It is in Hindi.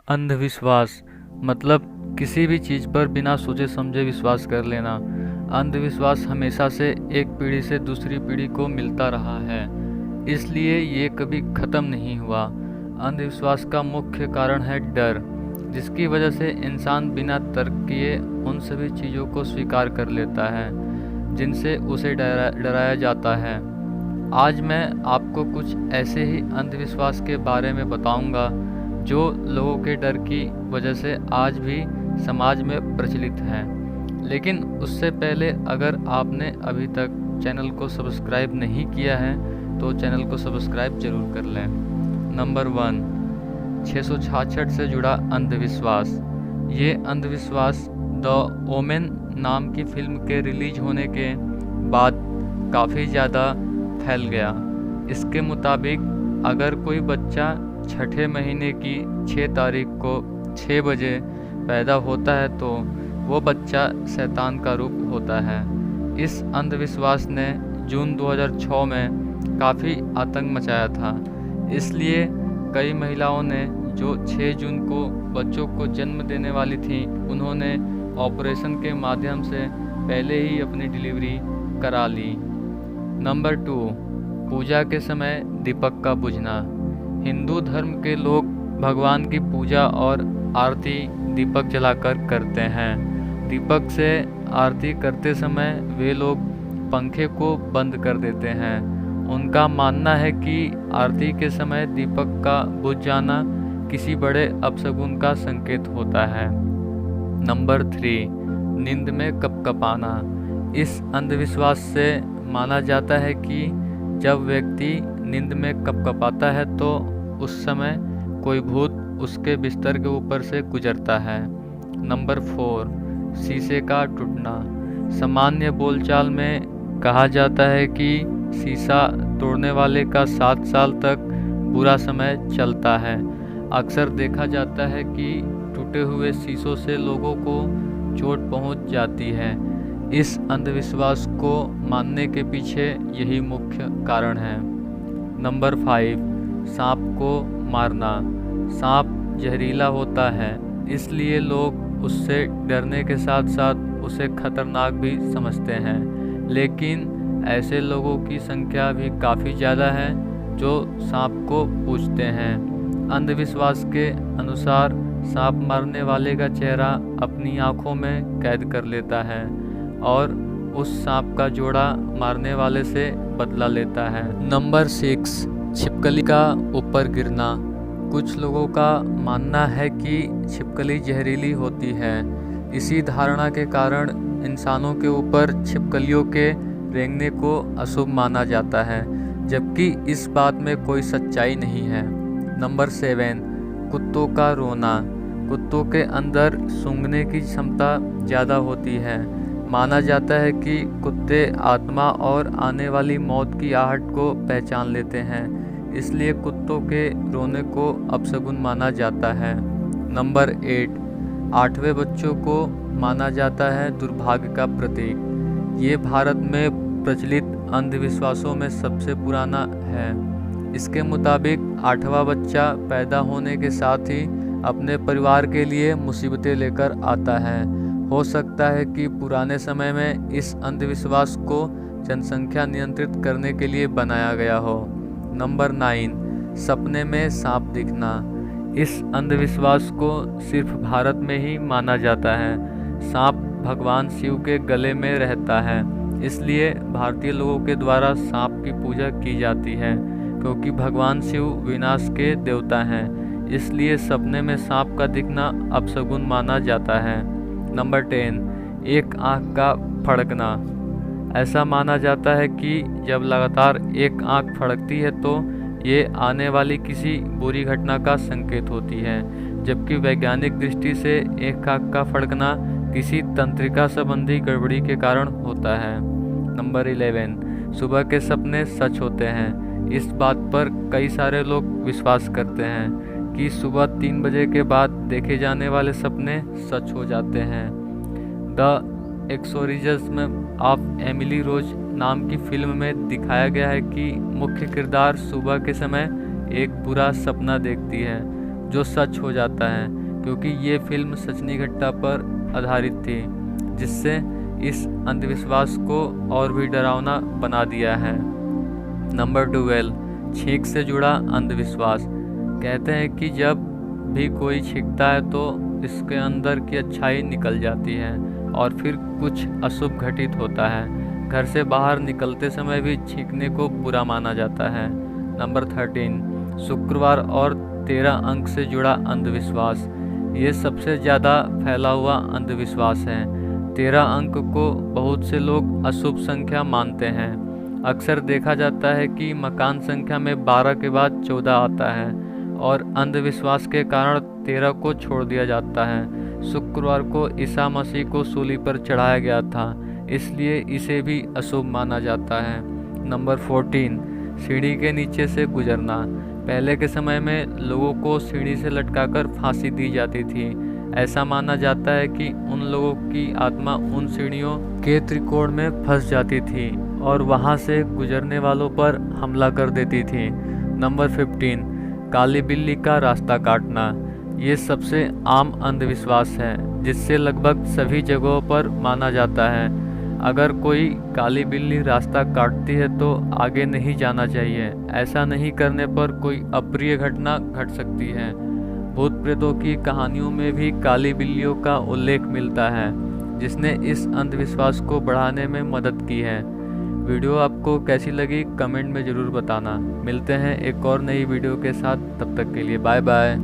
अंधविश्वास मतलब किसी भी चीज़ पर बिना सोचे समझे विश्वास कर लेना। अंधविश्वास हमेशा से एक पीढ़ी से दूसरी पीढ़ी को मिलता रहा है, इसलिए ये कभी ख़त्म नहीं हुआ। अंधविश्वास का मुख्य कारण है डर, जिसकी वजह से इंसान बिना तर्क किए उन सभी चीज़ों को स्वीकार कर लेता है जिनसे उसे डराया जाता है। आज मैं आपको कुछ ऐसे ही अंधविश्वास के बारे में बताऊंगा जो लोगों के डर की वजह से आज भी समाज में प्रचलित हैं। लेकिन उससे पहले अगर आपने अभी तक चैनल को सब्सक्राइब नहीं किया है तो चैनल को सब्सक्राइब जरूर कर लें। नंबर 1, 666 से जुड़ा अंधविश्वास। ये अंधविश्वास द ओमेन नाम की फिल्म के रिलीज होने के बाद काफ़ी ज़्यादा फैल गया। इसके मुताबिक अगर कोई बच्चा छठे महीने की 6 तारीख को 6 बजे पैदा होता है तो वो बच्चा शैतान का रूप होता है। इस अंधविश्वास ने जून 2006 में काफ़ी आतंक मचाया था। इसलिए कई महिलाओं ने जो 6 जून को बच्चों को जन्म देने वाली थी, उन्होंने ऑपरेशन के माध्यम से पहले ही अपनी डिलीवरी करा ली। नंबर 2, पूजा के समय दीपक का बुझना। हिंदू धर्म के लोग भगवान की पूजा और आरती दीपक जलाकर करते हैं। दीपक से आरती करते समय वे लोग पंखे को बंद कर देते हैं। उनका मानना है कि आरती के समय दीपक का बुझ जाना किसी बड़े अपशगुन का संकेत होता है। नंबर 3, नींद में कपकपाना। इस अंधविश्वास से माना जाता है कि जब व्यक्ति नींद में कपकपाता है तो उस समय कोई भूत उसके बिस्तर के ऊपर से गुजरता है। नंबर 4, शीशे का टूटना। सामान्य बोलचाल में कहा जाता है कि शीशा तोड़ने वाले का 7 साल तक बुरा समय चलता है। अक्सर देखा जाता है कि टूटे हुए शीशों से लोगों को चोट पहुंच जाती है। इस अंधविश्वास को मानने के पीछे यही मुख्य कारण है। नंबर 5, सांप को मारना। सांप जहरीला होता है, इसलिए लोग उससे डरने के साथ साथ उसे खतरनाक भी समझते हैं। लेकिन ऐसे लोगों की संख्या भी काफ़ी ज़्यादा है जो सांप को पूजते हैं। अंधविश्वास के अनुसार सांप मारने वाले का चेहरा अपनी आँखों में कैद कर लेता है और उस सांप का जोड़ा मारने वाले से बदला लेता है। नंबर 6, छिपकली का ऊपर गिरना। कुछ लोगों का मानना है कि छिपकली जहरीली होती है। इसी धारणा के कारण इंसानों के ऊपर छिपकलियों के रेंगने को अशुभ माना जाता है, जबकि इस बात में कोई सच्चाई नहीं है। नंबर 7, कुत्तों का रोना। कुत्तों के अंदर सूंघने की क्षमता ज़्यादा होती है। माना जाता है कि कुत्ते आत्मा और आने वाली मौत की आहट को पहचान लेते हैं, इसलिए कुत्तों के रोने को अपशगुन माना जाता है। नंबर 8, 8वें बच्चों को माना जाता है दुर्भाग्य का प्रतीक। ये भारत में प्रचलित अंधविश्वासों में सबसे पुराना है। इसके मुताबिक 8वां बच्चा पैदा होने के साथ ही अपने परिवार के लिए मुसीबतें लेकर आता है। हो सकता है कि पुराने समय में इस अंधविश्वास को जनसंख्या नियंत्रित करने के लिए बनाया गया हो। नंबर 9, सपने में सांप दिखना। इस अंधविश्वास को सिर्फ भारत में ही माना जाता है। सांप भगवान शिव के गले में रहता है, इसलिए भारतीय लोगों के द्वारा सांप की पूजा की जाती है। क्योंकि भगवान शिव विनाश के देवता हैं, इसलिए सपने में सांप का दिखना अपशगुन माना जाता है। नंबर 10, एक आँख का फड़कना। ऐसा माना जाता है कि जब लगातार एक आँख फड़कती है तो ये आने वाली किसी बुरी घटना का संकेत होती है, जबकि वैज्ञानिक दृष्टि से एक आँख का फड़कना किसी तंत्रिका संबंधी गड़बड़ी के कारण होता है। नंबर 11, सुबह के सपने सच होते हैं। इस बात पर कई सारे लोग विश्वास करते हैं कि सुबह 3 बजे के बाद देखे जाने वाले सपने सच हो जाते हैं। द एक्सोरिज्म ऑफ एमिली रोज नाम की फिल्म में दिखाया गया है कि मुख्य किरदार सुबह के समय एक बुरा सपना देखती है जो सच हो जाता है, क्योंकि ये फिल्म सचनी घटना पर आधारित थी, जिससे इस अंधविश्वास को और भी डरावना बना दिया है। नंबर 12, छींक से जुड़ा अंधविश्वास। कहते हैं कि जब भी कोई छींकता है तो इसके अंदर की अच्छाई निकल जाती है और फिर कुछ अशुभ घटित होता है। घर से बाहर निकलते समय भी छींकने को बुरा माना जाता है। नंबर 13, शुक्रवार और 13 अंक से जुड़ा अंधविश्वास। ये सबसे ज़्यादा फैला हुआ अंधविश्वास है। 13 अंक को बहुत से लोग अशुभ संख्या मानते हैं। अक्सर देखा जाता है कि मकान संख्या में 12 के बाद 14 आता है और अंधविश्वास के कारण 13 को छोड़ दिया जाता है। शुक्रवार को ईसा मसीह को सूली पर चढ़ाया गया था, इसलिए इसे भी अशुभ माना जाता है। नंबर 14, सीढ़ी के नीचे से गुजरना। पहले के समय में लोगों को सीढ़ी से लटकाकर फांसी दी जाती थी। ऐसा माना जाता है कि उन लोगों की आत्मा उन सीढ़ियों के त्रिकोण में फंस जाती थी और वहां से गुजरने वालों पर हमला कर देती थी। नंबर 15, काली बिल्ली का रास्ता काटना। ये सबसे आम अंधविश्वास है, जिससे लगभग सभी जगहों पर माना जाता है। अगर कोई काली बिल्ली रास्ता काटती है तो आगे नहीं जाना चाहिए। ऐसा नहीं करने पर कोई अप्रिय घटना घट सकती है। भूत प्रेतों की कहानियों में भी काली बिल्लियों का उल्लेख मिलता है, जिसने इस अंधविश्वास को बढ़ाने में मदद की है। वीडियो आपको कैसी लगी कमेंट में ज़रूर बताना। मिलते हैं एक और नई वीडियो के साथ, तब तक के लिए बाय बाय।